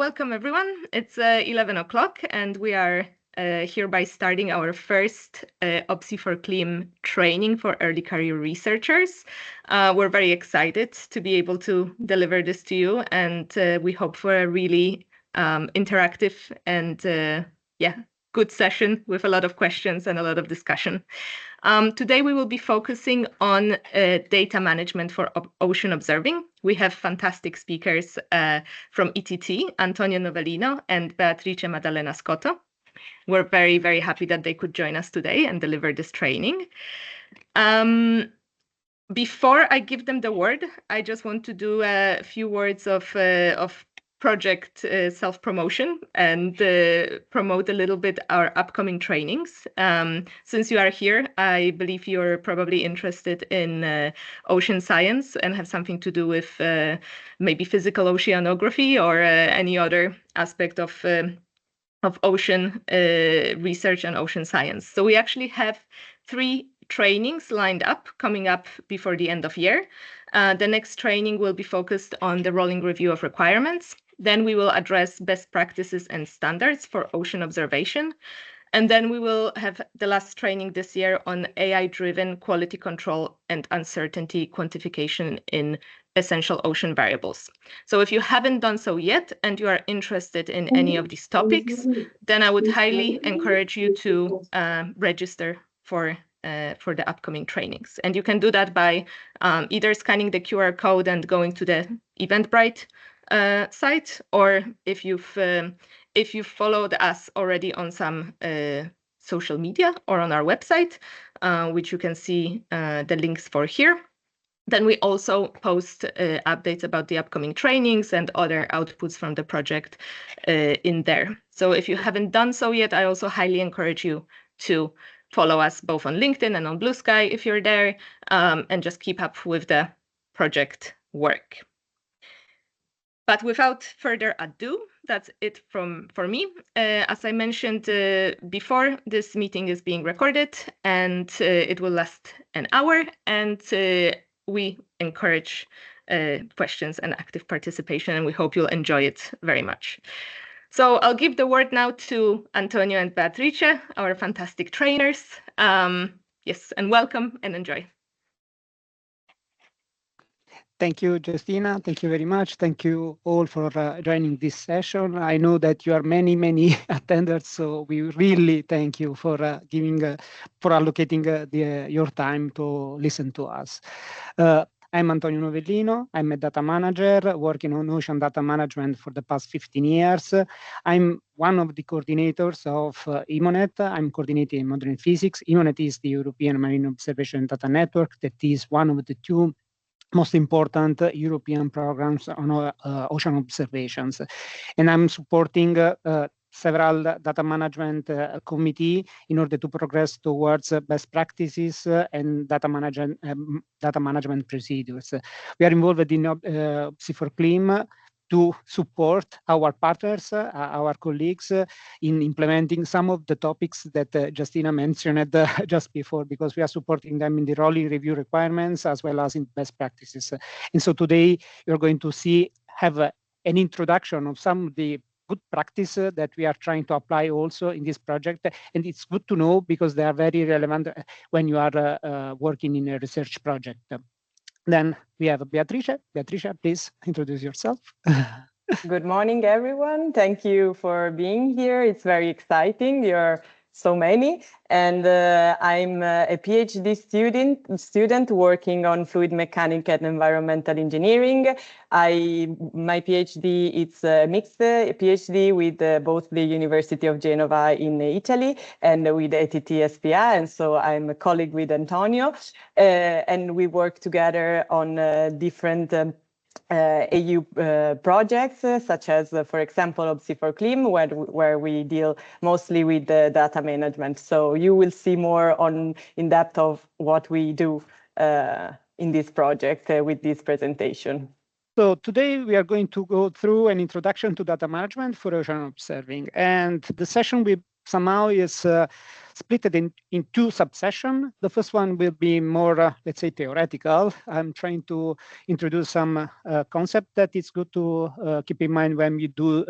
welcome everyone. It's 11 o'clock and we are hereby starting our first OPSI for CLIM training for early career researchers. We're very excited to be able to deliver this to you, and we hope for a really interactive and good session with a lot of questions and a lot of discussion. Today we will be focusing on data management for ocean observing. We have fantastic speakers from ETT, Antonio Novellino and Beatrice Maddalena Scotto. We're very, very happy that they could join us today and deliver this training. Before I give them the word, I just want to do a few words of project self-promotion and promote a little bit our upcoming trainings. Since you are here, I believe you're probably interested in ocean science and have something to do with maybe physical oceanography or any other aspect of ocean research and ocean science. So we actually have 3 trainings lined up coming up before the end of year. The next training will be focused on the rolling review of requirements. Then we will address best practices and standards for ocean observation. And then we will have the last training this year on AI-driven quality control and uncertainty quantification in essential ocean variables. So if you haven't done so yet and you are interested in any of these topics, then I would highly encourage you to register for the upcoming trainings. And you can do that by either scanning the QR code and going to the Eventbrite site, or if you've followed us already on some social media or on our website, which you can see the links for here. Then we also post updates about the upcoming trainings and other outputs from the project in there. So if you haven't done so yet, I also highly encourage you to follow us both on LinkedIn and on Blue Sky if you're there, and just keep up with the project work. But without further ado, that's it for me. As I mentioned before, this meeting is being recorded and it will last an hour, and we encourage questions and active participation, and we hope you'll enjoy it very much. So I'll give the word now to Antonio and Beatrice, our fantastic trainers. Yes, and welcome and enjoy. Thank you, Justina. Thank you very much. Thank you all for joining this session. I know that you are many attenders, so we really thank you for allocating your time to listen to us. I'm Antonio Novellino. I'm a data manager working on ocean data management for the past 15 years. I'm one of the coordinators of EMODnet. I'm coordinating EMODnet Physics. EMODnet is the European Marine Observation Data Network that is one of the 2 most important European programs on ocean observations. And I'm supporting several data management committee in order to progress towards best practices and data management procedures. We are involved in OPSI for CLIM to support our partners, our colleagues, in implementing some of the topics that Justina mentioned just before, because we are supporting them in the rolling review requirements as well as in best practices. And so today you're going to have an introduction of some of the good practice that we are trying to apply also in this project. And it's good to know because they are very relevant when you are working in a research project. Then we have Beatrice. Beatrice, please introduce yourself. Good morning, everyone. Thank you for being here. It's very exciting. You're so many. And I'm a PhD student working on fluid mechanics and environmental engineering. My PhD, it's a mixed PhD with both the University of Genova in Italy and with ETT SPA. And so I'm a colleague with Antonio. And we work together on different EU projects, such as, for example, OPSI for CLIM, where we deal mostly with the data management. So you will see more in depth of what we do in this project with this presentation. So today we are going to go through an introduction to data management for ocean observing. And the session will somehow is split in two subsessions. The first one will be more, let's say, theoretical. I'm trying to introduce some concept that it's good to keep in mind when we do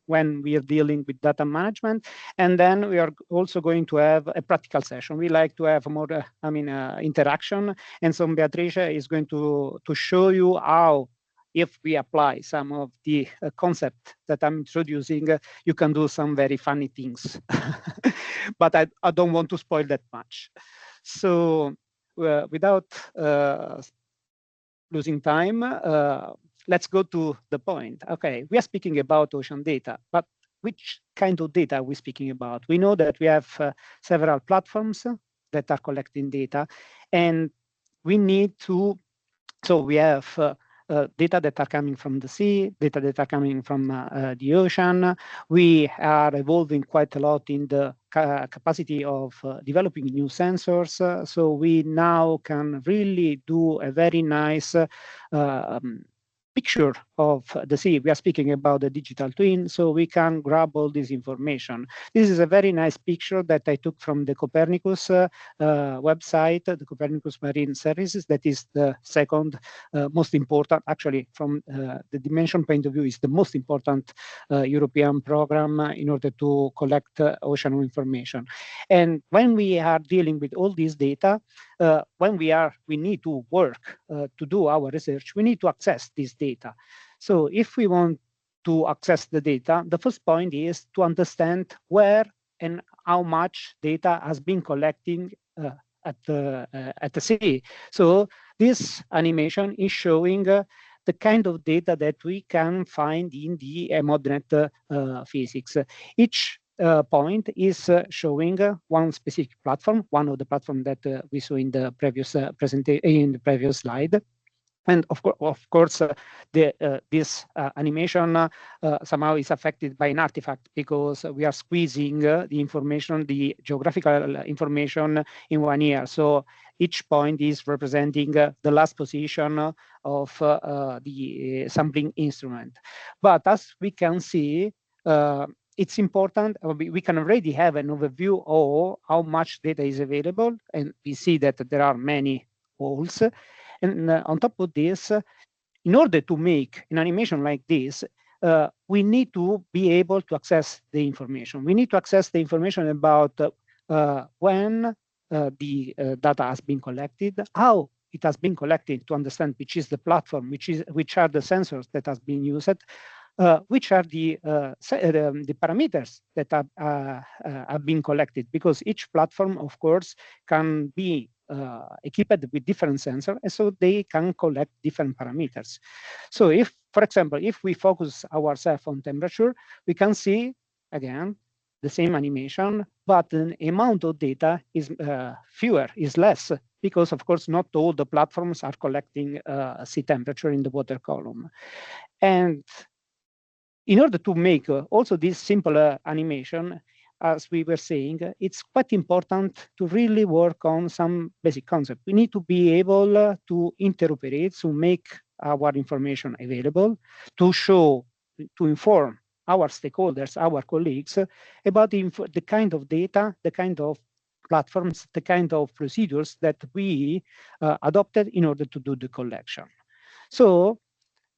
when we are dealing with data management. And then we are also going to have a practical session. We like to have more, interaction. And so Beatrice is going to show you how, if we apply some of the concept that I'm introducing, you can do some very funny things. But I don't want to spoil that much. So without losing time, let's go to the point. Okay, we are speaking about ocean data, but which kind of data are we speaking about? We know that we have several platforms that are collecting data, and we need to, so we have data that are coming from the sea, data that are coming from the ocean. We are evolving quite a lot in the capacity of developing new sensors. So we now can really do a very nice picture of the sea. We are speaking about the digital twin, so we can grab all this information. This is a very nice picture that I took from the Copernicus website, the Copernicus Marine Services. That is the second most important, actually, from the dimension point of view, is the most important European program in order to collect ocean information. And when we are dealing with all this data, when we need to work to do our research, we need to access this data. So if we want to access the data, the first point is to understand where and how much data has been collecting at the sea. So this animation is showing the kind of data that we can find in the EMODnet physics. Each point is showing one specific platform, one of the platforms that we saw in the previous presentation, in the previous slide. And of course, this animation somehow is affected by an artifact, because we are squeezing the information, the geographical information, in 1 year. So each point is representing the last position of the sampling instrument. But as we can see, it's important, we can already have an overview of how much data is available, and we see that there are many holes. And on top of this, in order to make an animation like this, we need to be able to access the information. We need to access the information about when the data has been collected, how it has been collected, to understand which is the platform, which are the sensors that has been used, which are the parameters that have been collected, because each platform, of course, can be equipped with different sensors, and so they can collect different parameters. So if, for example, if we focus ourselves on temperature, we can see, again, the same animation, but the amount of data is fewer, is less, because, of course, not all the platforms are collecting sea temperature in the water column. And in order to make also this simple animation, as we were saying, it's quite important to really work on some basic concept. We need to be able to interoperate, to make our information available, to show, to inform our stakeholders, our colleagues, about the kind of data, the kind of platforms, the kind of procedures that we adopted in order to do the collection. So,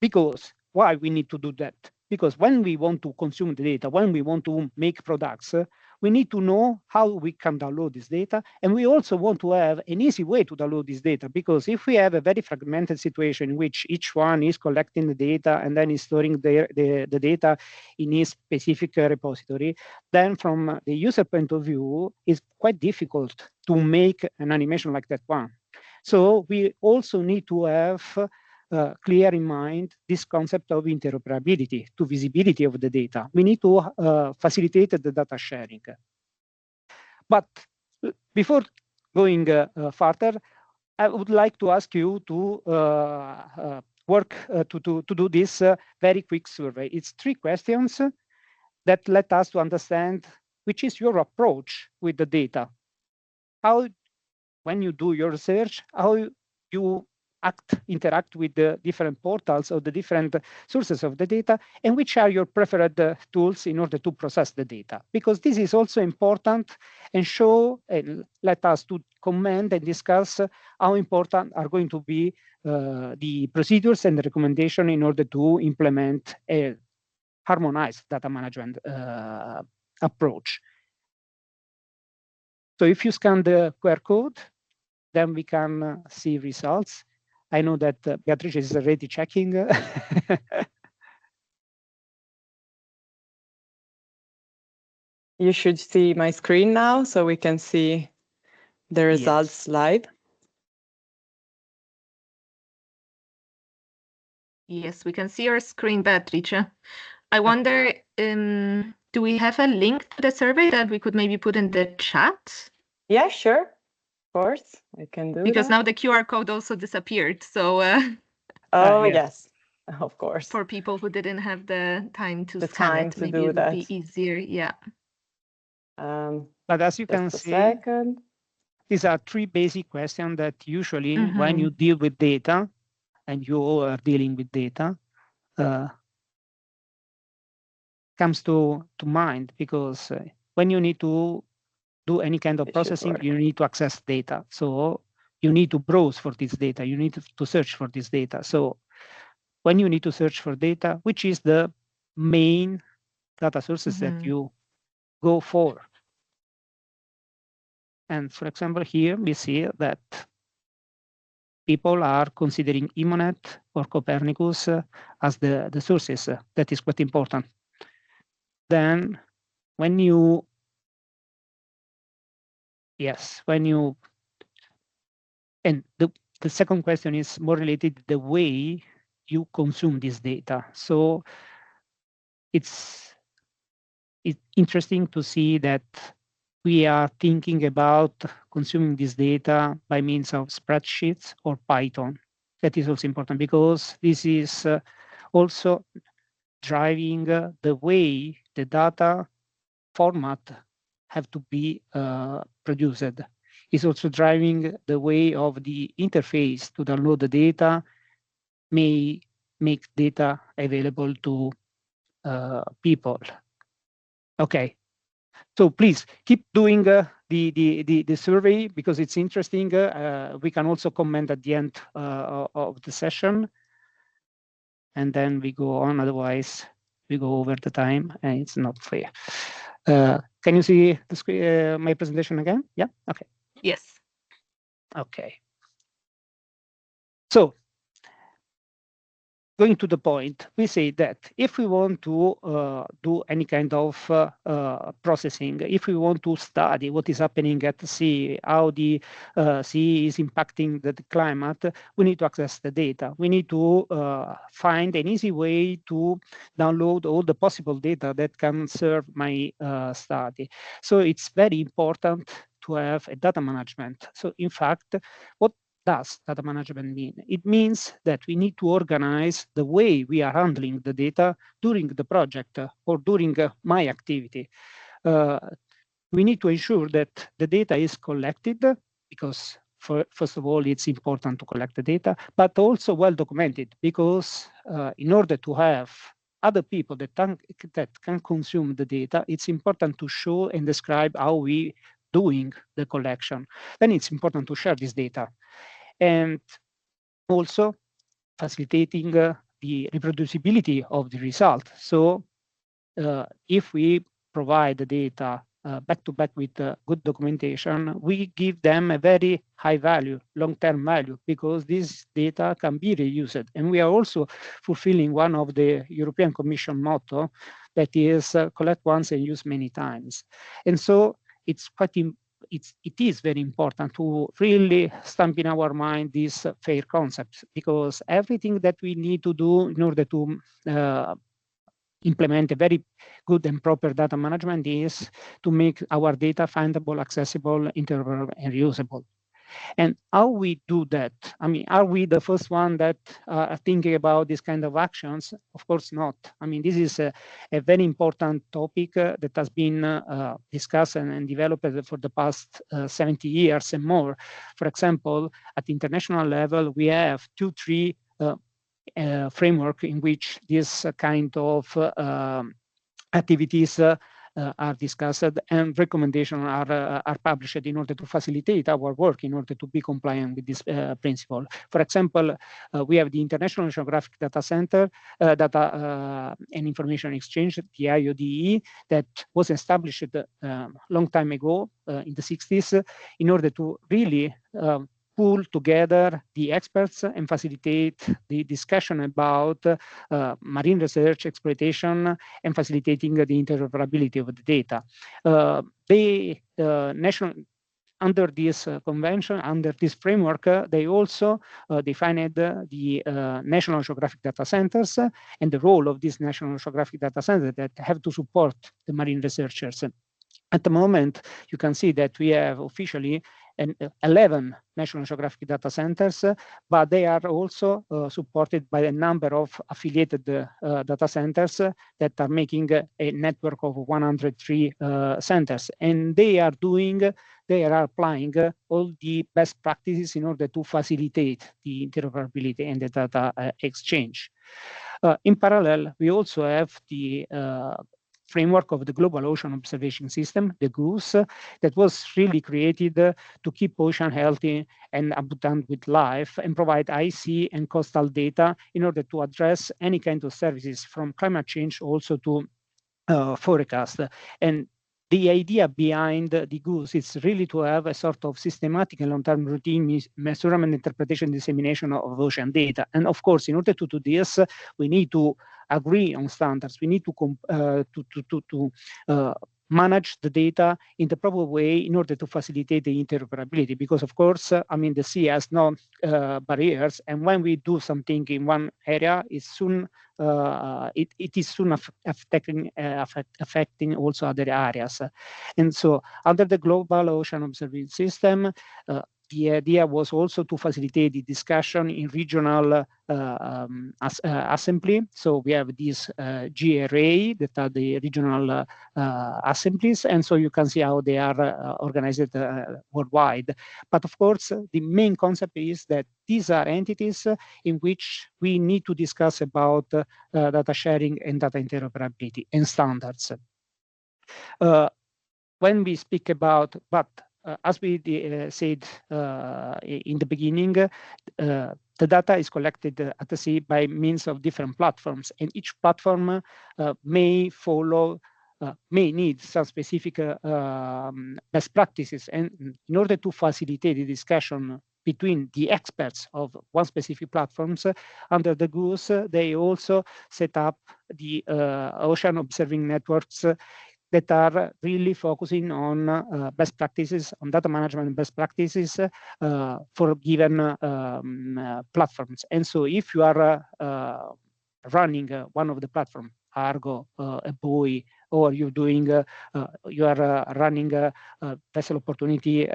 because why we need to do that? Because when we want to consume the data, when we want to make products, we need to know how we can download this data. And we also want to have an easy way to download this data, because if we have a very fragmented situation in which each one is collecting the data and then is storing the data in his specific repository, then from the user point of view, it's quite difficult to make an animation like that one. So we also need to have clear in mind this concept of interoperability, to visibility of the data. We need to facilitate the data sharing. But before going further, I would like to ask you to work to do this very quick survey. It's 3 questions that let us to understand which is your approach with the data. How, when you do your research, how you interact with the different portals or the different sources of the data, and which are your preferred tools in order to process the data. Because this is also important and show, let us to comment and discuss how important are going to be the procedures and the recommendation in order to implement a harmonized data management approach. So if you scan the QR code, then we can see results. I know that Beatrice is already checking. You should see my screen now, so we can see the results live. Yes, we can see your screen, Beatrice. I wonder, do we have a link to the survey that we could maybe put in the chat? Yeah, sure. Of course, I can do because that. now the QR code also disappeared. So oh yes, of course. For people who didn't have the time to scan it, maybe it would be easier. Yeah. But as you can see, these are three basic questions that usually when you deal with data, and you are dealing with data, comes to mind, because when you need to do any kind of processing, you need to access data. So you need to browse for this data. You need to search for this data. So when you need to search for data, which is the main data sources that you go for? And for example, here we see that people are considering EMODnet or Copernicus as the sources. That is quite important. Then when you, and the second question is more related to the way you consume this data. So it's interesting to see that we are thinking about consuming this data by means of spreadsheets or Python. That is also important because this is also driving the way the data format have to be produced. It's also driving the way of the interface to download the data may make data available to people. Okay, so please keep doing the survey because it's interesting. We can also comment at the end of the session, and then we go on. Otherwise, we go over the time, and it's not fair. Can you see the screen, my presentation again? Yeah. Okay. Yes. Okay. So, going to the point, we say that if we want to do any kind of processing, if we want to study what is happening at the sea, how the sea is impacting the climate, we need to access the data. We need to find an easy way to download all the possible data that can serve my study. So it's very important to have a data management. So in fact, what does data management mean? It means that we need to organize the way we are handling the data during the project or during my activity. We need to ensure that the data is collected because first of all, it's important to collect the data, but also well documented because in order to have other people that can consume the data, it's important to show and describe how we doing the collection. Then it's important to share this data. And also facilitating the reproducibility of the result. So if we provide the data back-to-back with good documentation, we give them a very high value, long-term value, because this data can be reused. And we are also fulfilling one of the European Commission motto, that is collect once and use many times. And so it's quite it is very important to really stamp in our mind this FAIR concept, because everything that we need to do in order to implement a very good and proper data management is to make our data findable, accessible, interoperable, and reusable. And how we do that? I mean, are we the first one that are thinking about this kind of actions? Of course not. I mean, this is a very important topic that has been discussed and developed for the past 70 years and more. For example, at the international level, we have 2-3 framework in which this kind of activities are discussed and recommendations are published in order to facilitate our work in order to be compliant with this principle. For example, we have the International Oceanographic Data Center, Data and Information Exchange, the IODE, that was established a long time ago in the 60s in order to really pull together the experts and facilitate the discussion about marine research, exploitation, and facilitating the interoperability of the data. Under this convention, under this framework, they also defined the National Oceanographic Data Centers and the role of these National Oceanographic Data Centers that have to support the marine researchers. At the moment, you can see that we have officially 11 National Oceanographic Data Centers, but they are also supported by a number of affiliated data centers that are making a network of 103 centers. And they are applying all the best practices in order to facilitate the interoperability and the data exchange. In parallel, we also have the framework of the Global Ocean Observation System, the GOOS, that was really created to keep ocean healthy and abundant with life and provide IC and coastal data in order to address any kind of services from climate change also to forecast. And the idea behind the GOOS is really to have a sort of systematic and long-term routine measurement, interpretation, dissemination of ocean data. And of course, in order to do this, we need to agree on standards. We need to manage the data in the proper way in order to facilitate the interoperability. Because of course, I mean, the sea has no barriers, and when we do something in one area, it is soon affecting also other areas. And so, under the Global Ocean Observation System, the idea was also to facilitate the discussion in regional assembly. So we have these GRA that are the regional assemblies, and so you can see how they are organized worldwide. But of course, the main concept is that these are entities in which we need to discuss about data sharing and data interoperability and standards. When we speak about, as we said in the beginning, the data is collected at the sea by means of different platforms, and each platform may need some specific best practices. And in order to facilitate the discussion between the experts of one specific platforms, under the GOOS, they also set up the ocean observing networks that are really focusing on best practices, on data management best practices for given platforms. And so if you are running one of the platforms, Argo, a buoy, or you're doing, you are running a vessel opportunity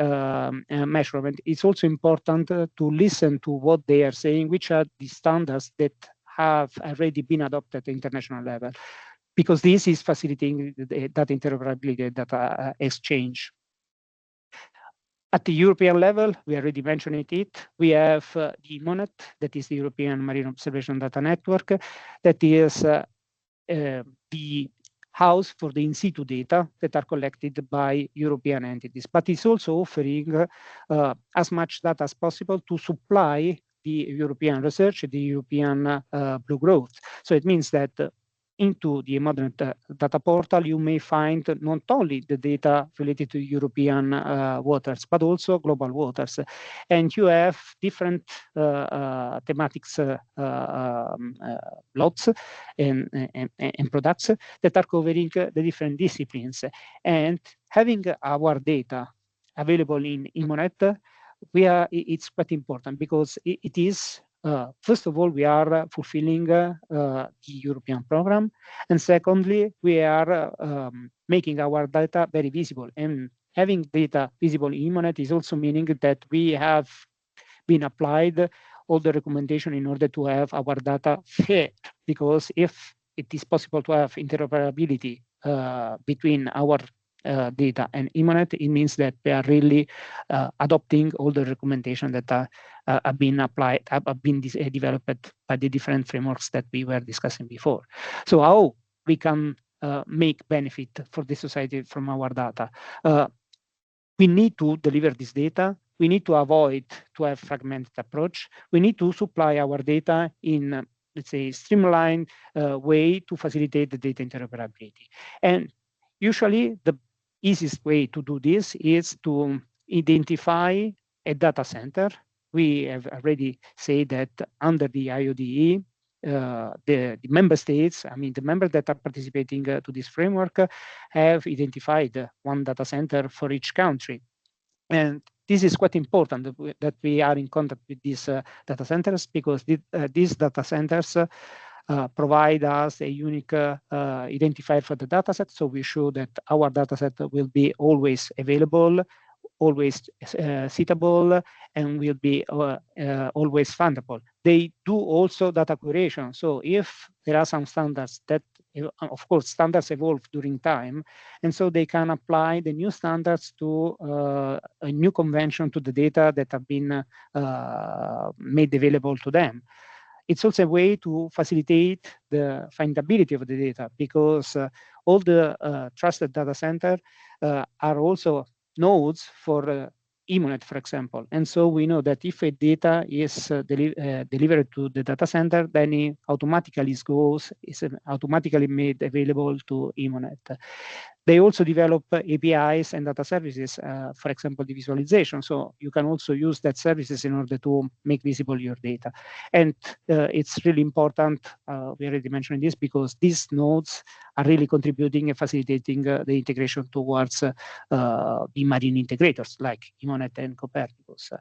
measurement, it's also important to listen to what they are saying, which are the standards that have already been adopted at the international level, because this is facilitating the data interoperability, data exchange. At the European level, we already mentioned it. We have the EMODnet, that is the European Marine Observation Data Network, that is the house for the in-situ data that are collected by European entities. But it's also offering as much data as possible to supply the European research, the European blue growth. So it means that into the EMODnet data portal, you may find not only the data related to European waters, but also global waters. And you have different thematics lots and products that are covering the different disciplines. And having our data available in EMODnet, it's quite important, because it is first of all, we are fulfilling the European program, and secondly, we are making our data very visible. And having data visible in EMODnet is also meaning that we have been applied all the recommendation in order to have our data fair, because if it is possible to have interoperability between our data and EMODnet, it means that we are really adopting all the recommendations that have been applied, have been developed by the different frameworks that we were discussing before. So how we can make benefit for the society from our data? We need to deliver this data. We need to avoid to have fragmented approach. We need to supply our data in, let's say, streamlined way to facilitate the data interoperability. And usually the easiest way to do this is to identify a data center. We have already said that under the IODE, the member states, I mean, the members that are participating to this framework have identified one data center for each country. And this is quite important that we are in contact with these data centers, because these data centers provide us a unique identifier for the dataset. So we show that our dataset will be always available, always citable, and will be always fundable. They do also data curation. So if there are some standards that, of course, standards evolve during time, and so they can apply the new standards to a new convention to the data that have been made available to them. It's also a way to facilitate the findability of the data, because all the trusted data centers are also nodes for EMODnet, for example. And so we know that if a data is delivered to the data center, then it automatically is automatically made available to EMODnet. They also develop APIs and data services, for example, the visualization. So you can also use that services in order to make visible your data. And it's really important, we already mentioned this, because these nodes are really contributing and facilitating the integration towards the marine integrators like EMODnet and Copernicus.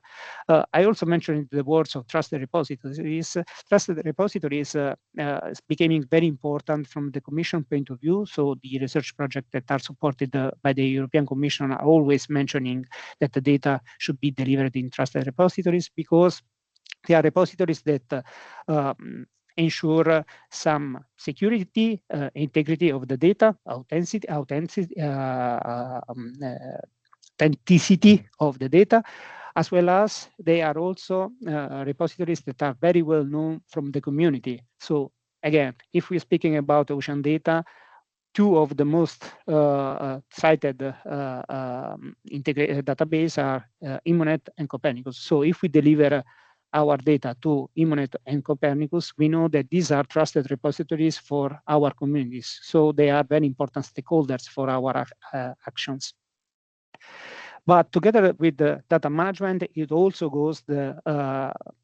I also mentioned the words of trusted repositories. Trusted repositories is becoming very important from the Commission point of view. So the research project that are supported by the European Commission are always mentioning that the data should be delivered in trusted repositories, because they are repositories that ensure some security, integrity of the data, authenticity of the data, as well as they are also repositories that are very well known from the community. So again, if we're speaking about ocean data, two of the most cited integrated database are EMODnet and Copernicus. So if we deliver our data to EMODnet and Copernicus, we know that these are trusted repositories for our communities. So they are very important stakeholders for our actions. But together with the data management, it also goes the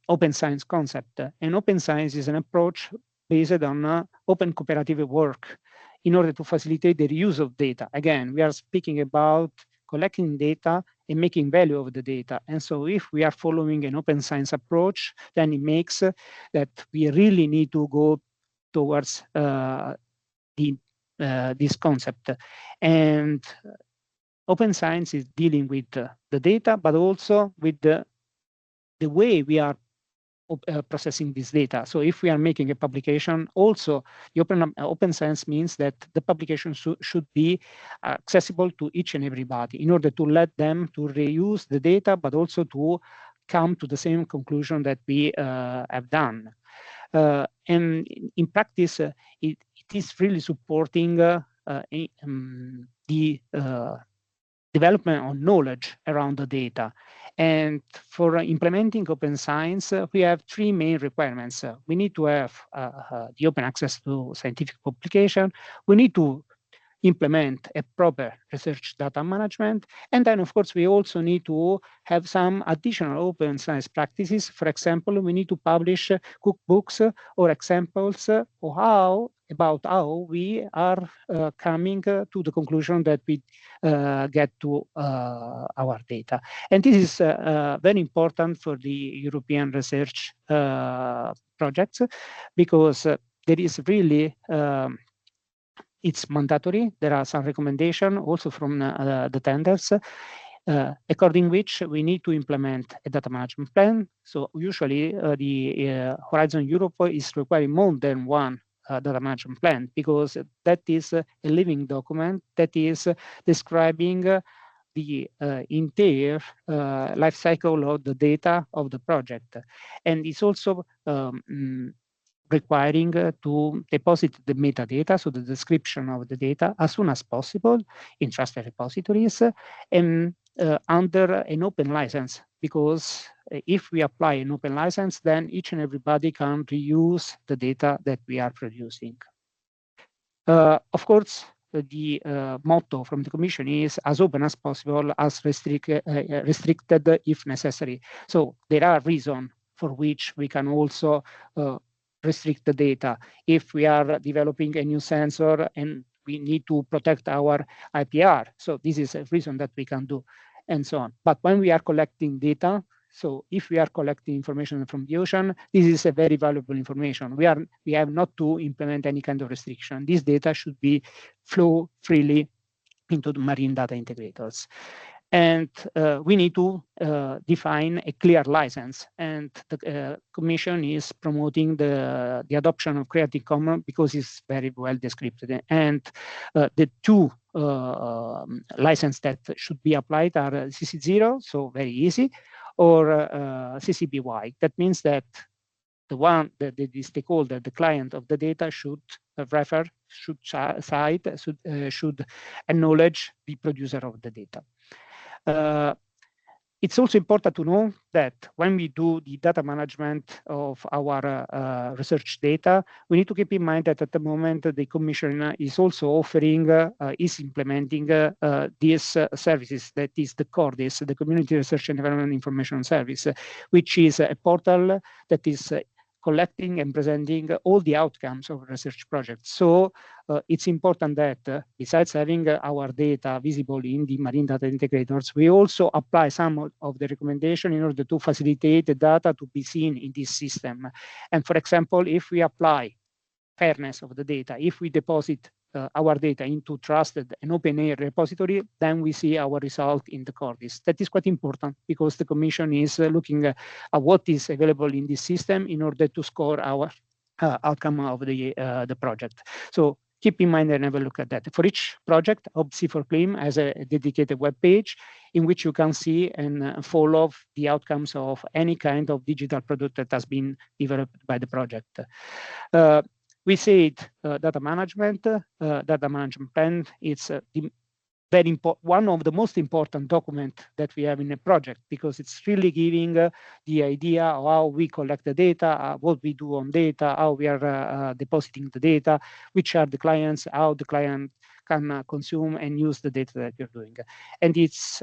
open science concept. And open science is an approach based on open cooperative work in order to facilitate the reuse of data. Again, we are speaking about collecting data and making value of the data. And so if we are following an open science approach, then it makes that we really need to go towards this concept. And open science is dealing with the data, but also with the way we are processing this data. So if we are making a publication, also the open science means that the publication should be accessible to each and everybody in order to let them to reuse the data, but also to come to the same conclusion that we have done. And in practice, it is really supporting the development of knowledge around the data. And for implementing open science, we have three main requirements. We need to have the open access to scientific publication. We need to implement a proper research data management. And then, of course, we also need to have some additional open science practices. For example, we need to publish cookbooks or examples of how we are coming to the conclusion that we get to our data. And this is very important for the European research projects, because there is really it's mandatory. There are some recommendations also from the tenders, according which we need to implement a data management plan. So usually the Horizon Europe is requiring more than one data management plan, because that is a living document that is describing the entire life cycle of the data of the project. And it's also requiring to deposit the metadata, so the description of the data, as soon as possible in trusted repositories and under an open license, because if we apply an open license, then each and everybody can reuse the data that we are producing. Of course, the motto from the Commission is as open as possible, as restricted if necessary. So there are reasons for which we can also restrict the data. If we are developing a new sensor and we need to protect our IPR, so this is a reason that we can do, and so on. But when we are collecting data, so if we are collecting information from the ocean, this is a very valuable information. We have not to implement any kind of restriction. This data should be flow freely into the marine data integrators. And we need to define a clear license. And the Commission is promoting the adoption of Creative Commons because it's very well described. And the two licenses that should be applied are CC0, so very easy, or CC BY. That means that the stakeholder, the client of the data should refer, should cite, should acknowledge the producer of the data. It's also important to know that when we do the data management of our research data, we need to keep in mind that at the moment the Commission is also offering, is implementing these services, that is the CORDIS, the Community Research and Development Information Service, which is a portal that is collecting and presenting all the outcomes of research projects. So it's important that besides having our data visible in the marine data integrators, we also apply some of the recommendation in order to facilitate the data to be seen in this system. And for example, if we apply fairness of the data, if we deposit our data into trusted and open air repository, then we see our result in the CORDIS. That is quite important because the Commission is looking at what is available in this system in order to score our outcome of the project. So keep in mind and have a look at that. For each project, OBC4CLIM has a dedicated web page in which you can see and follow the outcomes of any kind of digital product that has been developed by the project. We said data management plan. It's very important, one of the most important documents that we have in a project, because it's really giving the idea of how we collect the data, what we do on data, how we are depositing the data, which are the clients, how the client can consume and use the data that you're doing. And it's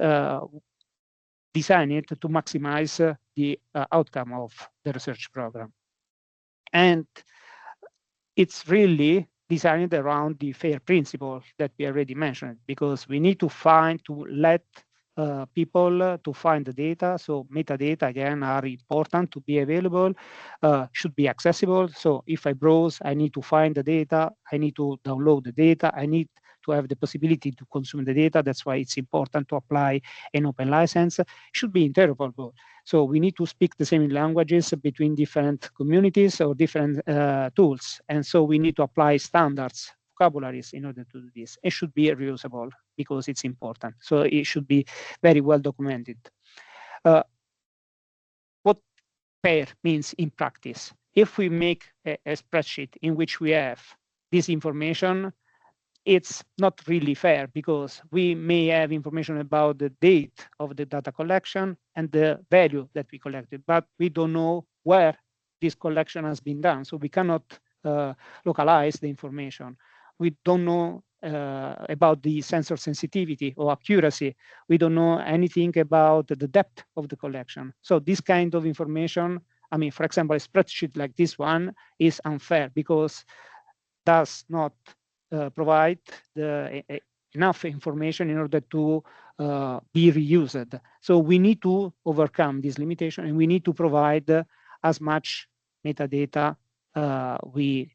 designed to maximize the outcome of the research program. And it's really designed around the FAIR principle that we already mentioned, because we need to let people to find the data. So metadata, again, are important to be available, should be accessible. So if I browse, I need to find the data, I need to download the data, I need to have the possibility to consume the data. That's why it's important to apply an open license. It should be interoperable. So we need to speak the same languages between different communities or different tools. And so we need to apply standards, vocabularies in order to do this. It should be reusable because it's important. So it should be very well documented. What FAIR means in practice? If we make a spreadsheet in which we have this information, it's not really fair because we may have information about the date of the data collection and the value that we collected, but we don't know where this collection has been done. So we cannot localize the information. We don't know about the sensor sensitivity or accuracy. We don't know anything about the depth of the collection. So this kind of information, I mean, for example, a spreadsheet like this one is unfair because does not provide enough information in order to be reused. So we need to overcome this limitation and we need to provide as much metadata we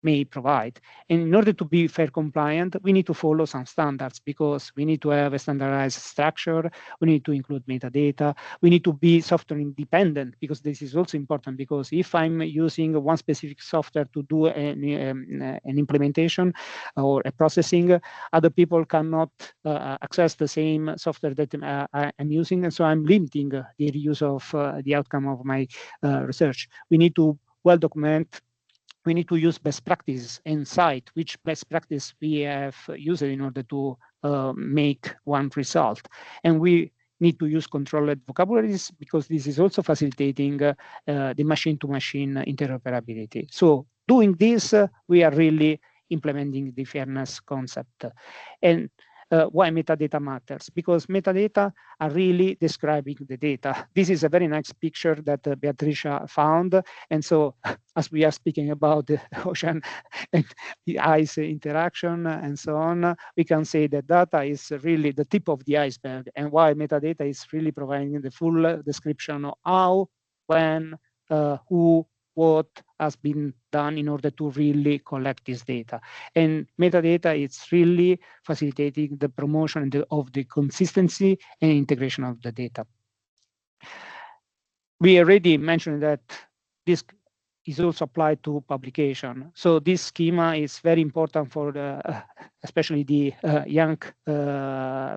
may provide. And in order to be fair compliant, we need to follow some standards because we need to have a standardized structure, we need to include metadata, we need to be software independent, because this is also important, because if I'm using one specific software to do an implementation or a processing, other people cannot access the same software that I'm using, and so I'm limiting the reuse of the outcome of my research. We need to well document. We need to use best practices and cite which best practice we have used in order to make one result. And we need to use controlled vocabularies, because this is also facilitating the machine-to-machine interoperability. So doing this, we are really implementing the fairness concept. And why metadata matters? Because metadata are really describing the data. This is a very nice picture that Beatrice found. And so as we are speaking about the ocean and the ice interaction and so on, we can say that data is really the tip of the iceberg, and why metadata is really providing the full description of how, when, who, what has been done in order to really collect this data. And metadata is really facilitating the promotion of the consistency and integration of the data. We already mentioned that this is also applied to publication. So this schema is very important for especially the young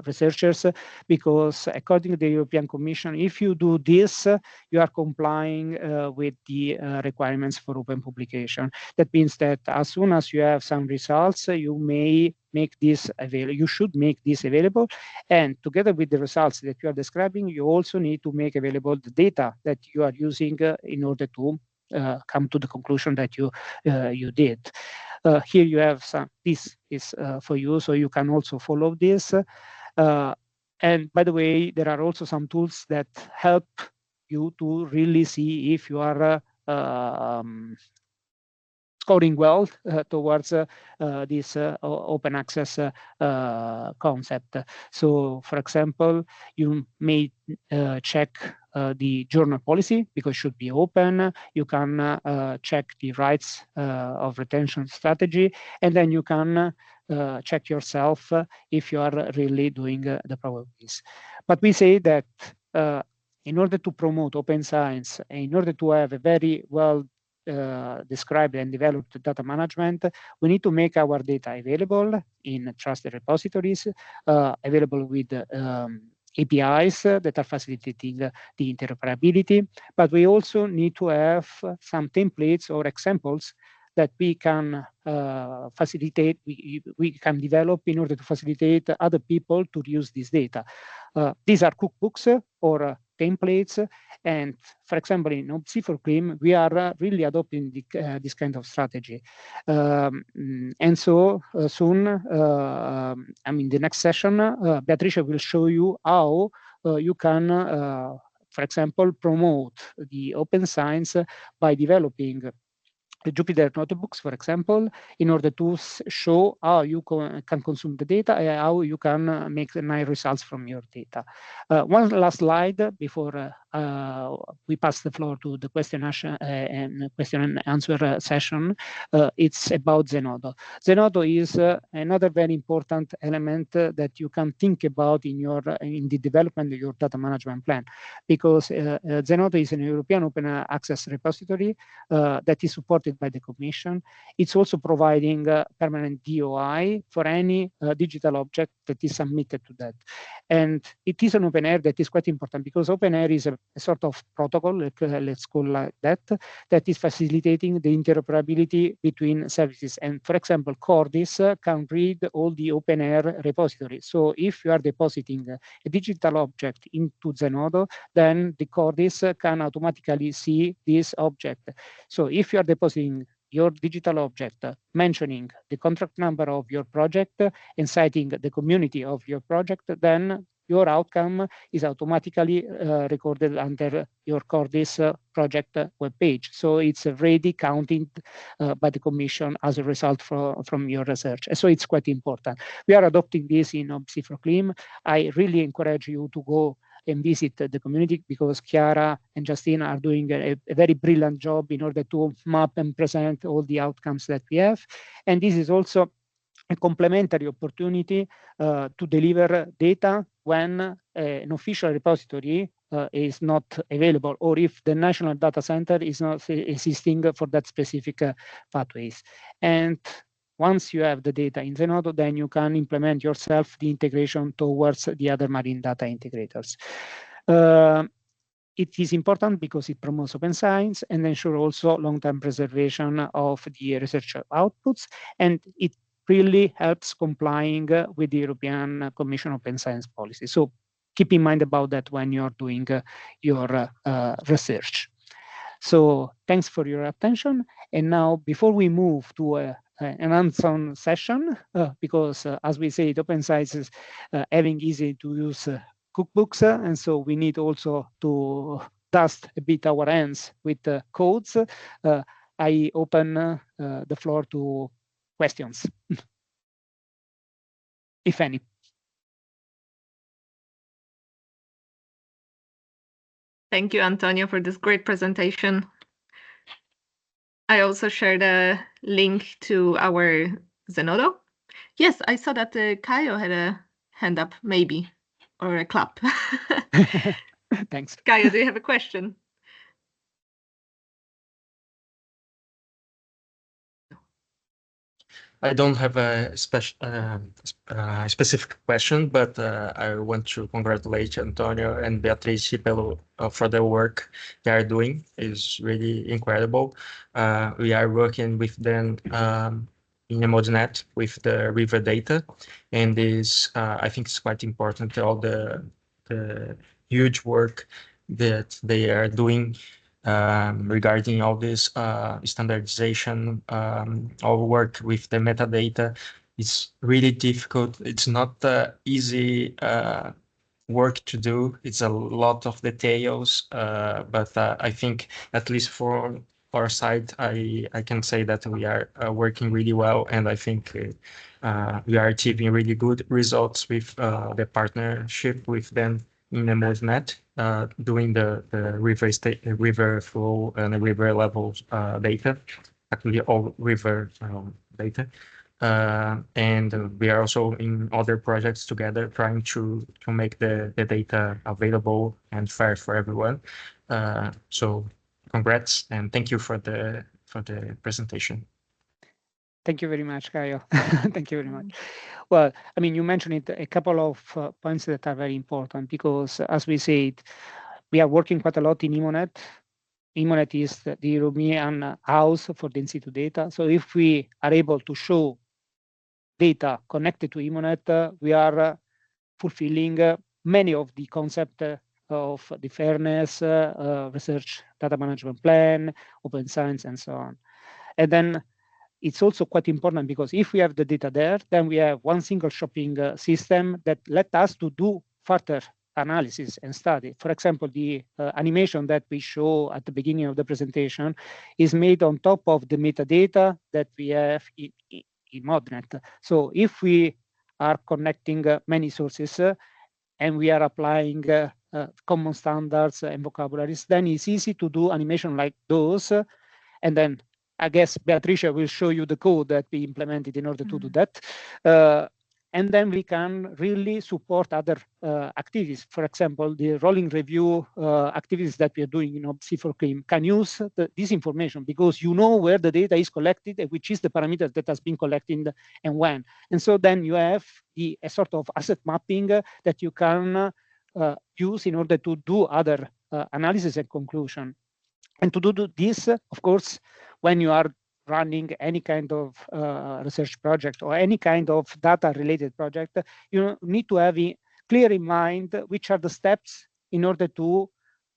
researchers, because according to the European Commission, if you do this, you are complying with the requirements for open publication. That means that as soon as you have some results, you may make this available. You should make this available, and together with the results that you are describing, you also need to make available the data that you are using in order to come to the conclusion that you did. Here you have some. This is for you, so you can also follow this. And by the way, there are also some tools that help you to really see if you are scoring well towards this open access concept. So, for example, you may check the journal policy, because it should be open. You can check the rights of retention strategy, and then you can check yourself if you are really doing the proper ways. But we say that in order to promote open science, in order to have a very well described and developed data management, we need to make our data available in trusted repositories, available with APIs that are facilitating the interoperability, but we also need to have some templates or examples that we can facilitate, we can develop in order to facilitate other people to use this data. These are cookbooks or templates, and for example, in OPC4CLIM, we are really adopting this kind of strategy. And so soon, I mean, the next session, Beatrice will show you how you can, for example, promote the open science by developing the Jupyter notebooks, for example, in order to show how you can consume the data and how you can make nice results from your data. One last slide before we pass the floor to the question and answer session. It's about Zenodo. Zenodo is another very important element that you can think about in the development of your data management plan, because Zenodo is an European open access repository that is supported by the Commission. It's also providing permanent DOI for any digital object that is submitted to that. And it is an OpenAIRE that is quite important, because OpenAIRE is a sort of protocol, let's call like that is facilitating the interoperability between services. And for example, Cordis can read all the OpenAIRE repositories. So if you are depositing a digital object into Zenodo, then the Cordis can automatically see this object. So if you are depositing your digital object, mentioning the contract number of your project and citing the community of your project, then your outcome is automatically recorded under your Cordis project webpage. So it's already counted by the Commission as a result from your research. So it's quite important. We are adopting this in OPC4CLIM. I really encourage you to go and visit the community, because Chiara and Justina are doing a very brilliant job in order to map and present all the outcomes that we have. And this is also a complementary opportunity to deliver data when an official repository is not available, or if the national data center is not existing for that specific pathways. And once you have the data in Zenodo, then you can implement yourself the integration towards the other marine data integrators. It is important because it promotes open science and ensures also long-term preservation of the research outputs, and it really helps complying with the European Commission Open Science Policy. So keep in mind about that when you're doing your research. So thanks for your attention. And now, before we move to an hands-on session, because as we say, Open Science is having easy to use cookbooks, and so we need also to dust a bit our hands with codes. I open the floor to questions, if any. Thank you, Antonio, for this great presentation. I also shared a link to our Zenodo. Yes, I saw that Kayo had a hand up, maybe, or a clap. Thanks. Kayo, do you have a question? I don't have a specific question, but I want to congratulate Antonio and Beatrice for the work they are doing. It's really incredible. We are working with them in EMODnet with the river data, and this I think it's quite important, all the huge work that they are doing regarding all this standardization, all work with the metadata. It's really difficult. It's not easy work to do. It's a lot of details, but I think at least for our side, I can say that we are working really well, and I think we are achieving really good results with the partnership with them in EMODnet, doing the river flow and the river level data, actually all river data. And we are also in other projects together trying to make the data available and fair for everyone. So congrats and thank you for the presentation. Thank you very much, Kayo. Thank you very much. Well, I mean, you mentioned it, a couple of points that are very important, because as we said, we are working quite a lot in EMODnet. EMODnet is the European house for the in-situ data. So if we are able to show data connected to EMODnet, we are fulfilling many of the concepts of the fairness, research data management plan, open science, and so on. And then it's also quite important because if we have the data there, then we have one single shopping system that let us to do further analysis and study. For example, the animation that we show at the beginning of the presentation is made on top of the metadata that we have in EMODnet. So if we are connecting many sources and we are applying common standards and vocabularies, then it's easy to do animation like those. And then I guess Beatrice will show you the code that we implemented in order to do that. And then we can really support other activities. For example, the rolling review activities that we are doing in C4CLIM can use this information because you know where the data is collected and which is the parameter that has been collected and when. And so then you have a sort of asset mapping that you can use in order to do other analysis and conclusion. And to do this, of course, when you are running any kind of research project or any kind of data-related project, you need to have clear in mind which are the steps in order to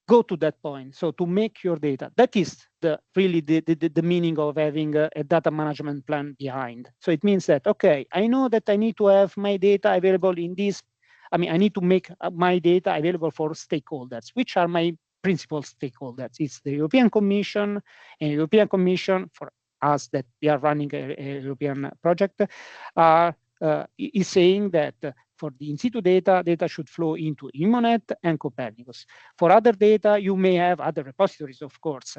go to that point. So to make your data, that is really the meaning of having a data management plan behind. So it means that, okay, I know that I need to have my data available in this. I mean, I need to make my data available for stakeholders, which are my principal stakeholders. It's the European Commission, and European Commission for us that we are running a European project is saying that for the in-situ data, data should flow into EMODnet and Copernicus. For other data, you may have other repositories, of course.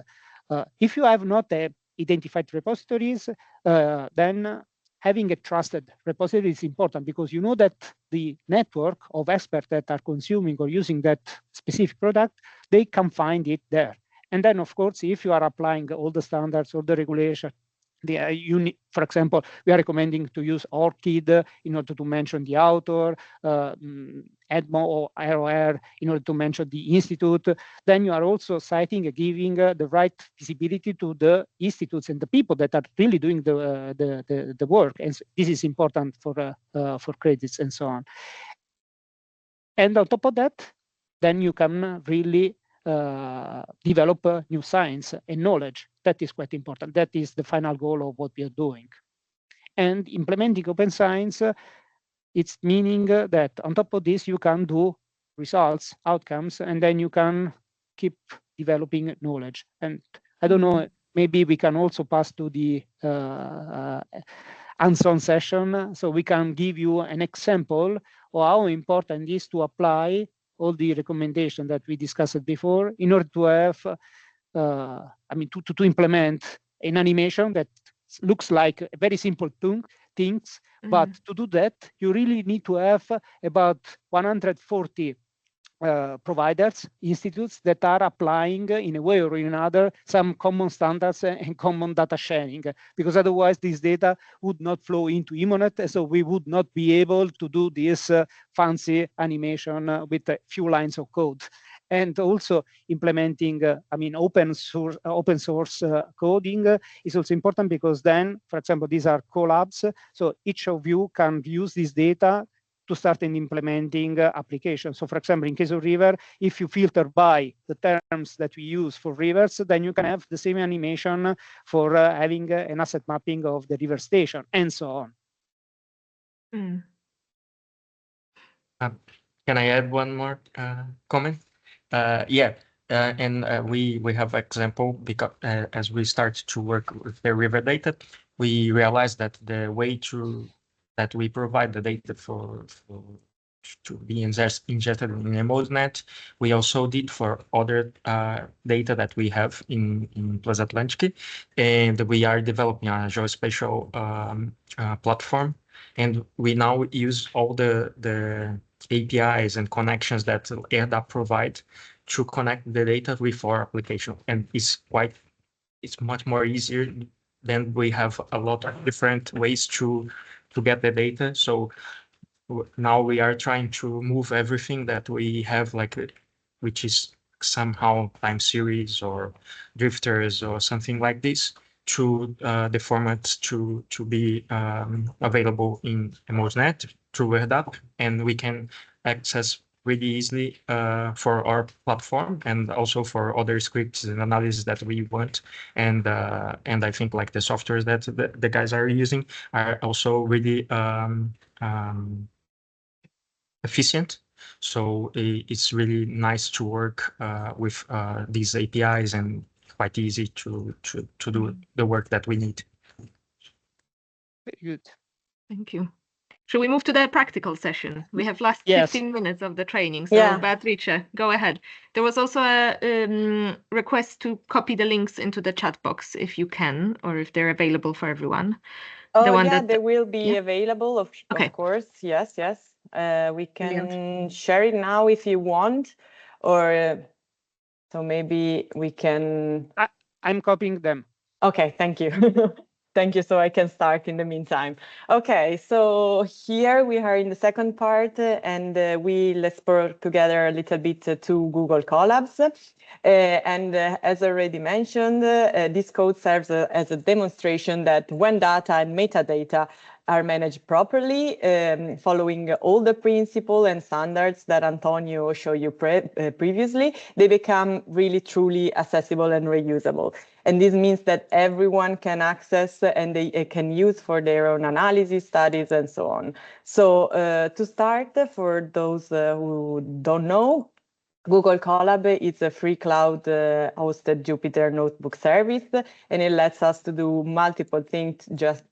If you have not identified repositories, then having a trusted repository is important, because you know that the network of experts that are consuming or using that specific product, they can find it there. And then, of course, if you are applying all the standards or the regulation, for example, we are recommending to use ORCID in order to mention the author, EDMO or ROR in order to mention the institute. Then you are also citing, giving the right visibility to the institutes and the people that are really doing the work. And so this is important for credits and so on. And on top of that, then you can really develop new science and knowledge. That is quite important. That is the final goal of what we are doing. And implementing open science, it's meaning that on top of this, you can do results, outcomes, and then you can keep developing knowledge. And I don't know, maybe we can also pass to the hands-on session, so we can give you an example of how important it is to apply all the recommendations that we discussed before in order to have, to implement an animation that looks like a very simple things, but to do that, you really need to have about 140 providers, institutes that are applying in a way or in another some common standards and common data sharing, because otherwise this data would not flow into EMODnet, so we would not be able to do this fancy animation with a few lines of code. And also implementing, open source coding is also important, because then, for example, these are collabs, so each of you can use this data to start implementing applications. So for example, in case of river, if you filter by the terms that we use for rivers, then you can have the same animation for having an asset mapping of the river station and so on. Can I add one more comment? We have example, because as we start to work with the river data, we realized that the way that we provide the data to be ingested in EMODnet, we also did for other data that we have in Plus Atlantic, and we are developing a geospatial platform, and we now use all the APIs and connections that ERDDAP provide to connect the data with our application, and it's much more easier. Then we have a lot of different ways to get the data. So now we are trying to move everything that we have, which is somehow time series or drifters or something like this, to the formats to be available in EMODnet through ERDDAP, and we can access really easily for our platform and also for other scripts and analysis that we want. And I think the softwares that the guys are using are also really efficient. So it's really nice to work with these APIs, and quite easy to do the work that we need. Very good. Thank you. Should we move to the practical session? We have last 15 minutes of the training. So Beatrice, go ahead. There was also a request to copy the links into the chat box if you can, or if they're available for everyone. They will be available, of course. Yes. We can share it now if you want, or so maybe we can... I'm copying them. Okay, thank you. Thank you, so I can start in the meantime. Okay, so here we are in the second part, and let's explore together a little bit to Google Colabs. And as already mentioned, this code serves as a demonstration that when data and metadata are managed properly, following all the principles and standards that Antonio showed you previously, they become really truly accessible and reusable. And this means that everyone can access and they can use for their own analysis, studies, and so on. So to start, for those who don't know, Google Colab is a free cloud-hosted Jupyter notebook service, and it lets us to do multiple things just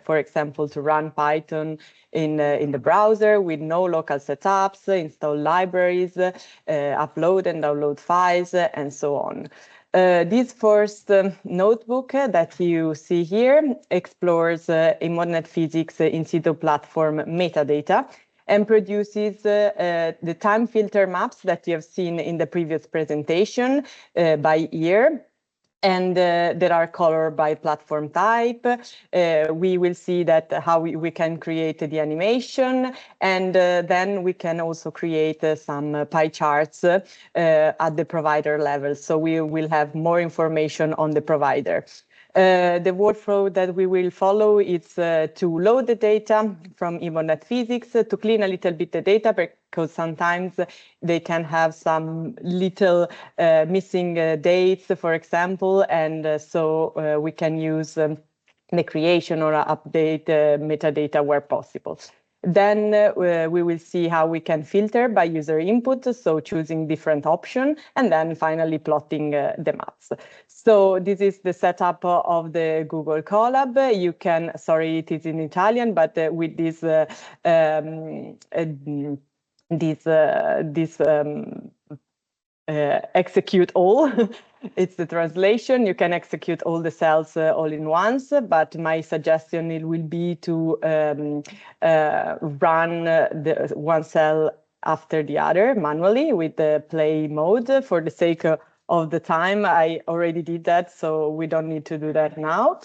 for example, to run Python in the browser with no local setups, install libraries, upload and download files, and so on. This first notebook that you see here explores EMODnet Physics in situ platform metadata and produces the time filter maps that you have seen in the previous presentation by year. And there are colored by platform type. We will see that how we can create the animation, and then we can also create some pie charts at the provider level. So we will have more information on the provider. The workflow that we will follow is to load the data from EMODnet Physics, to clean a little bit the data, because sometimes they can have some little missing dates, for example, and so we can use the creation or update metadata where possible. Then we will see how we can filter by user input, so choosing different options, and then finally plotting the maps. So this is the setup of the Google Colab. You can, sorry, it is in Italian, but with this execute all. It's the translation. You can execute all the cells all in once, but my suggestion it will be to run the one cell after the other manually with the play mode. For the sake of the time, I already did that, so we don't need to do that now.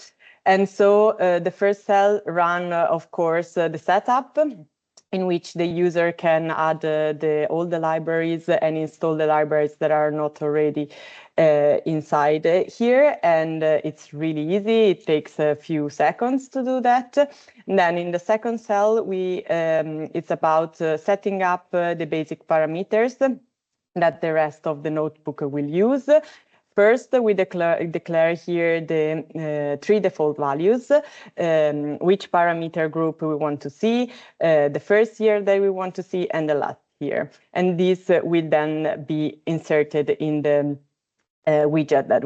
And so the first cell run, of course, the setup, in which the user can add all the libraries and install the libraries that are not already inside here. And it's really easy. It takes a few seconds to do that. And then in the second cell, it's about setting up the basic parameters that the rest of the notebook will use. First, we declare here the 3 default values, which parameter group we want to see, the first year that we want to see, and the last year. And this will then be inserted in the widget that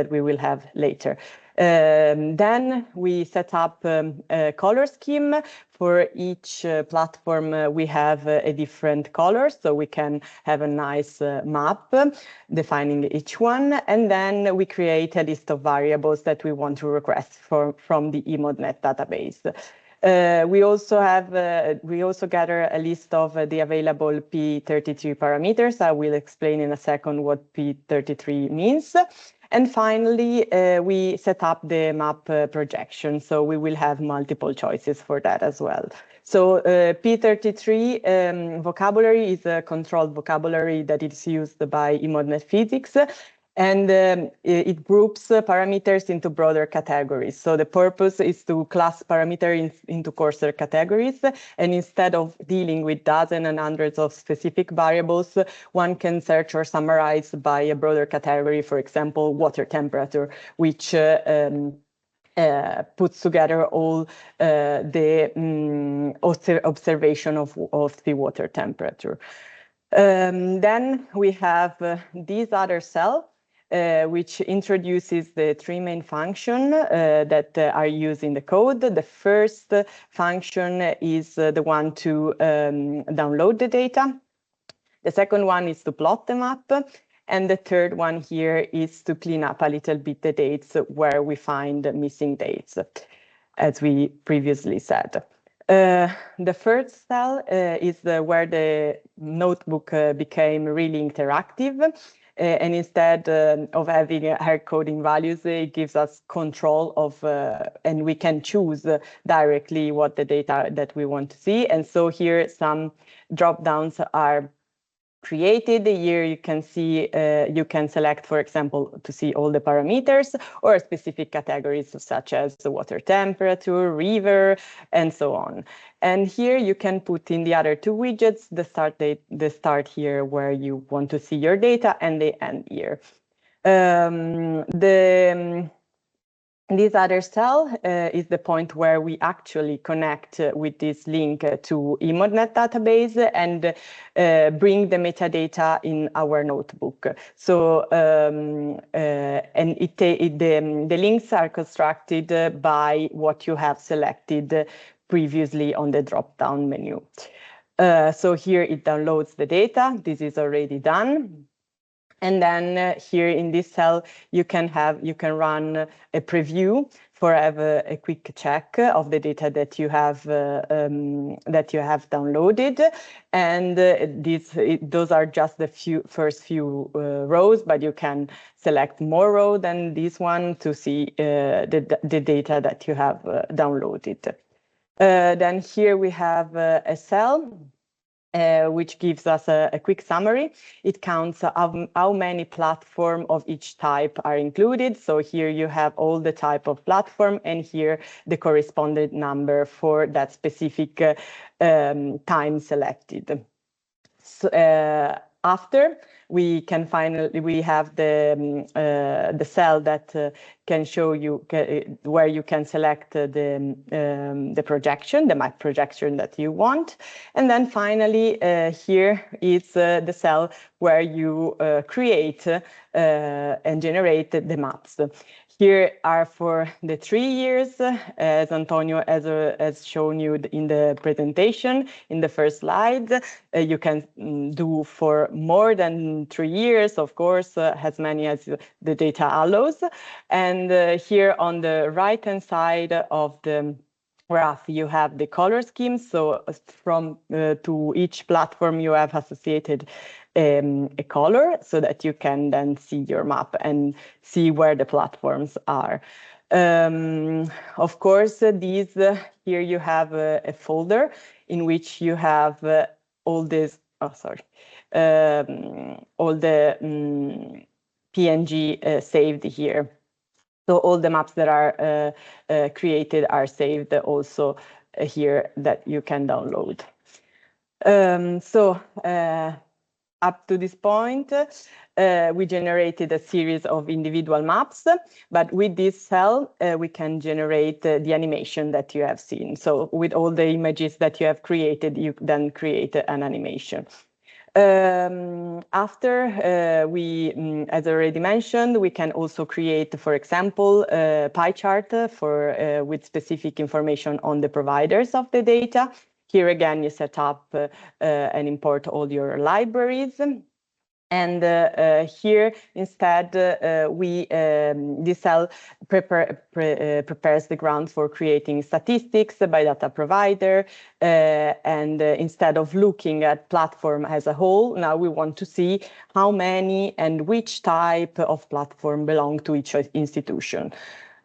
we will have later. Then we set up a color scheme. For each platform, we have a different color, so we can have a nice map defining each one. And then we create a list of variables that we want to request from the EMODnet database. We also gather a list of the available P33 parameters. I will explain in a second what P33 means. And finally, we set up the map projection. So we will have multiple choices for that as well. So P33 vocabulary is a controlled vocabulary that is used by EMODnet Physics. And it groups parameters into broader categories. So the purpose is to class parameters into coarser categories. And instead of dealing with dozens and hundreds of specific variables, one can search or summarize by a broader category, for example, water temperature, which puts together all the observation of the water temperature. Then we have this other cell, which introduces the 3 main functions that are used in the code. The first function is the one to download the data. The second one is to plot the map. And the third one here is to clean up a little bit the dates where we find missing dates, as we previously said. The first cell is where the notebook became really interactive. And instead of having hard coding values, it gives us control of, and we can choose directly what the data that we want to see. And so here some drop downs are created. Here you can see, you can select, for example, to see all the parameters or specific categories such as the water temperature, river, and so on. And here you can put in the other 2 widgets, the start date, the start here where you want to see your data, and the end here. this other cell is the point where we actually connect with this link to EMODnet database and bring the metadata in our notebook. So, and the links are constructed by what you have selected previously on the drop-down menu. So here it downloads the data. This is already done. And then here in this cell, you can run a preview for have a quick check of the data that you have downloaded. And those are just the first few rows, but you can select more rows than this one to see the data that you have downloaded. Then here we have a cell which gives us a quick summary. It counts how many platforms of each type are included. So here you have all the type of platform, and here the corresponding number for that specific time selected. So, after we have the cell that can show you where you can select the projection, the map projection that you want. And then finally, here is the cell where you create and generate the maps. Here are for the 3 years, as Antonio has shown you in the presentation in the first slide. You can do for more than 3 years, of course, as many as the data allows. And here on the right-hand side of the graph, you have the color scheme. So from to each platform, you have associated a color so that you can then see your map and see where the platforms are. Of course, these here you have a folder in which you have all this. Oh, sorry, all the PNG saved here. So all the maps that are created are saved also here that you can download. Up to this point, we generated a series of individual maps, but with this cell, we can generate the animation that you have seen. So with all the images that you have created, you then create an animation. After as already mentioned, we can also create, for example, a pie chart with specific information on the providers of the data. Here again, you set up and import all your libraries. And here, instead, this cell prepares the ground for creating statistics by data provider. And instead of looking at platform as a whole, now we want to see how many and which type of platform belong to each institution.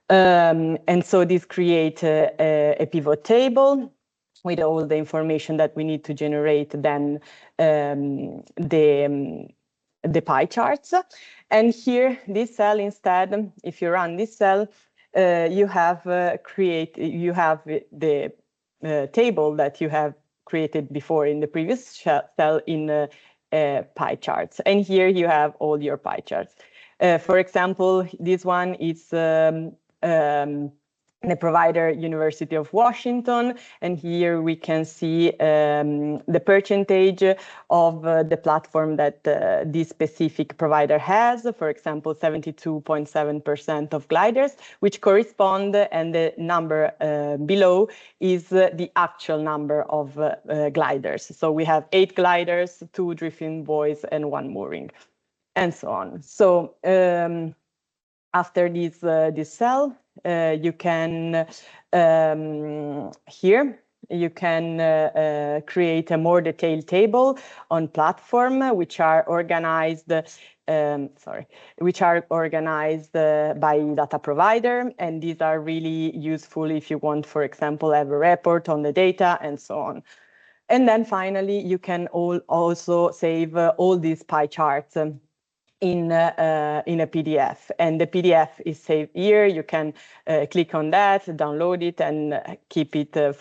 And so this creates a pivot table with all the information that we need to generate then the pie charts. And here, this cell instead, if you run this cell, you have the table that you have created before in the previous cell in pie charts. And here you have all your pie charts. For example, this one is the provider University of Washington, and here we can see the percentage of the platform that this specific provider has. For example, 72.7% of gliders, which correspond, and the number below is the actual number of gliders. So we have 8 gliders, 2 drifting buoys, and 1 mooring, and so on. So after this cell, you can here you can create a more detailed table on platform which are organized by data provider, and these are really useful if you want, for example, have a report on the data and so on. And then finally, you can also save all these pie charts in a PDF, and the PDF is saved here. You can click on that, download it, and keep it to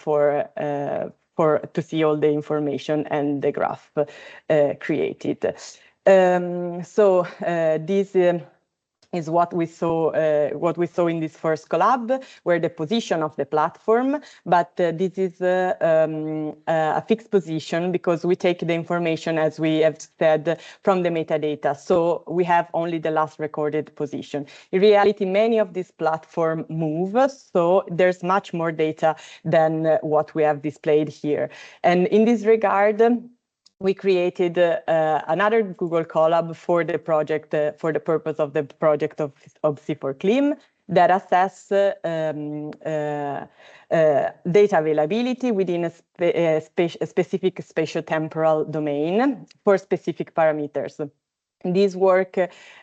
see all the information and the graph created. This is what we saw in this first collab, where the position of the platform, but this is a fixed position because we take the information, as we have said, from the metadata. So we have only the last recorded position. In reality, many of these platforms move, so there's much more data than what we have displayed here. And in this regard, we created another Google Colab for the project, for the purpose of the project of C4CLIM, that assess data availability within a specific spatio-temporal domain for specific parameters. This work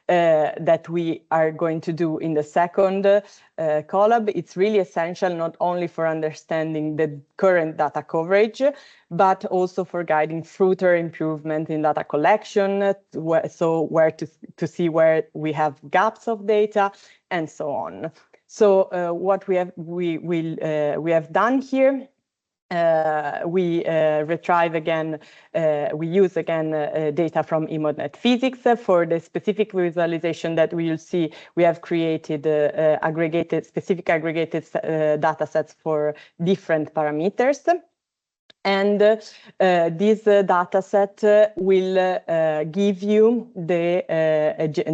that we are going to do in the second Colab, it's really essential not only for understanding the current data coverage, but also for guiding further improvement in data collection, so where to see where we have gaps of data and so on. So what we have done here, we retrieve again, we use again data from EMODnet Physics for the specific visualization that we will see. We have created specific aggregated data sets for different parameters. And this data set will give you the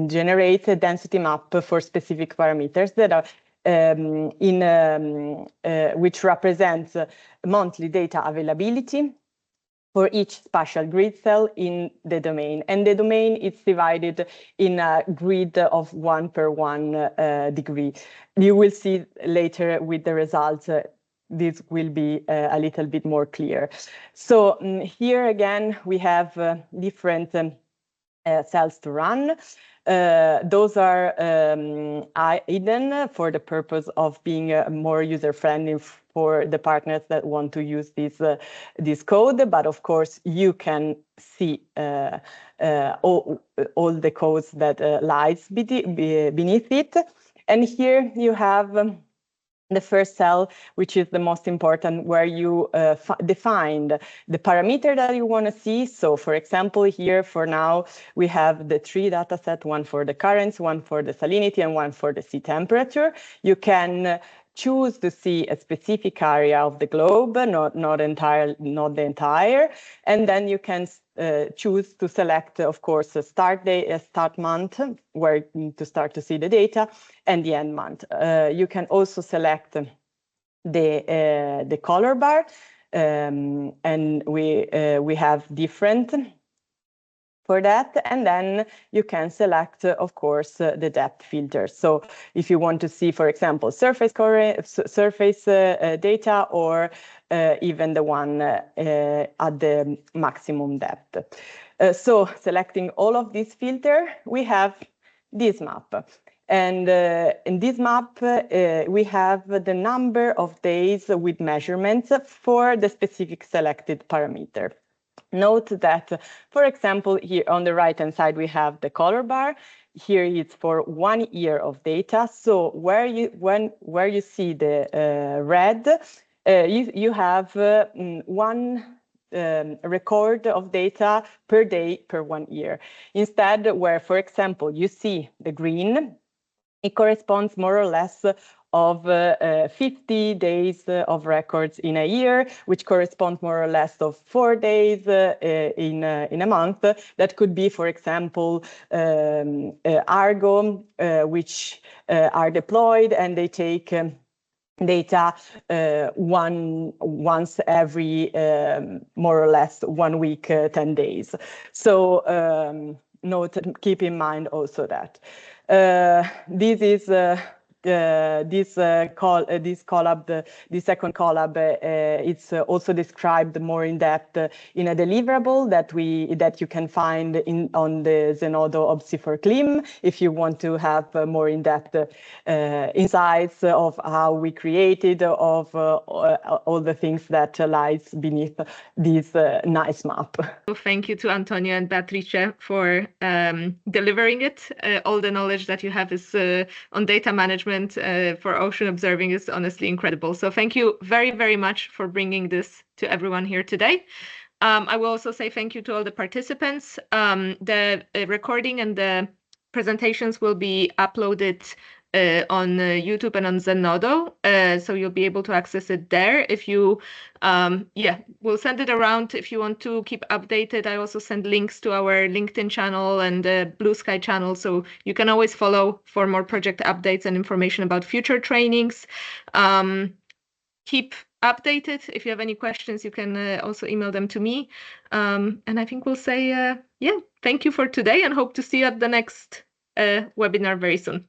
generate a density map for specific parameters that are which represents monthly data availability for each spatial grid cell in the domain. And the domain is divided in a grid of 1 per 1 degree. You will see later with the results, this will be a little bit more clear. So here again, we have different cells to run. Those are hidden for the purpose of being more user-friendly for the partners that want to use this code. But of course, you can see all the codes that lies beneath it. And here you have the first cell, which is the most important, where you define the parameter that you want to see. So for example, here for now, we have the 3 data sets, one for the currents, one for the salinity, and one for the sea temperature. You can choose to see a specific area of the globe, not the entire, and then you can choose to select, of course, a start day, a start month, where to start to see the data, and the end month. You can also select the color bar, and we have different for that, and then you can select, of course, the depth filter. So if you want to see, for example, surface data, or even the one at the maximum depth. So selecting all of these filters, we have this map. And in this map, we have the number of days with measurements for the specific selected parameter. Note that, for example, here on the right-hand side, we have the color bar. Here it's for 1 year of data. So where you see the red, you have one record of data per day per 1 year. Instead, where, for example, you see the green, it corresponds more or less of 50 days of records in a year, which corresponds more or less of 4 days in a month. That could be, for example, Argo, which are deployed, and they take data once every more or less 1 week, 10 days. So keep in mind also that this is this collab, the second collab, it's also described more in depth in a deliverable that you can find on the Zenodo of C4CLIM if you want to have more in-depth insights of how we created, of all the things that lies beneath this nice map. So thank you to Antonio and Beatrice for delivering it. All the knowledge that you have is on data management for ocean observing is honestly incredible. So thank you very, very much for bringing this to everyone here today. I will also say thank you to all the participants. The recording and the presentations will be uploaded on YouTube and on Zenodo, so you'll be able to access it there. If you, we'll send it around if you want to keep updated. I also send links to our LinkedIn channel and Blue Sky channel, so you can always follow for more project updates and information about future trainings. Keep updated. If you have any questions, you can also email them to me. And I think we'll say, thank you for today and hope to see you at the next webinar very soon.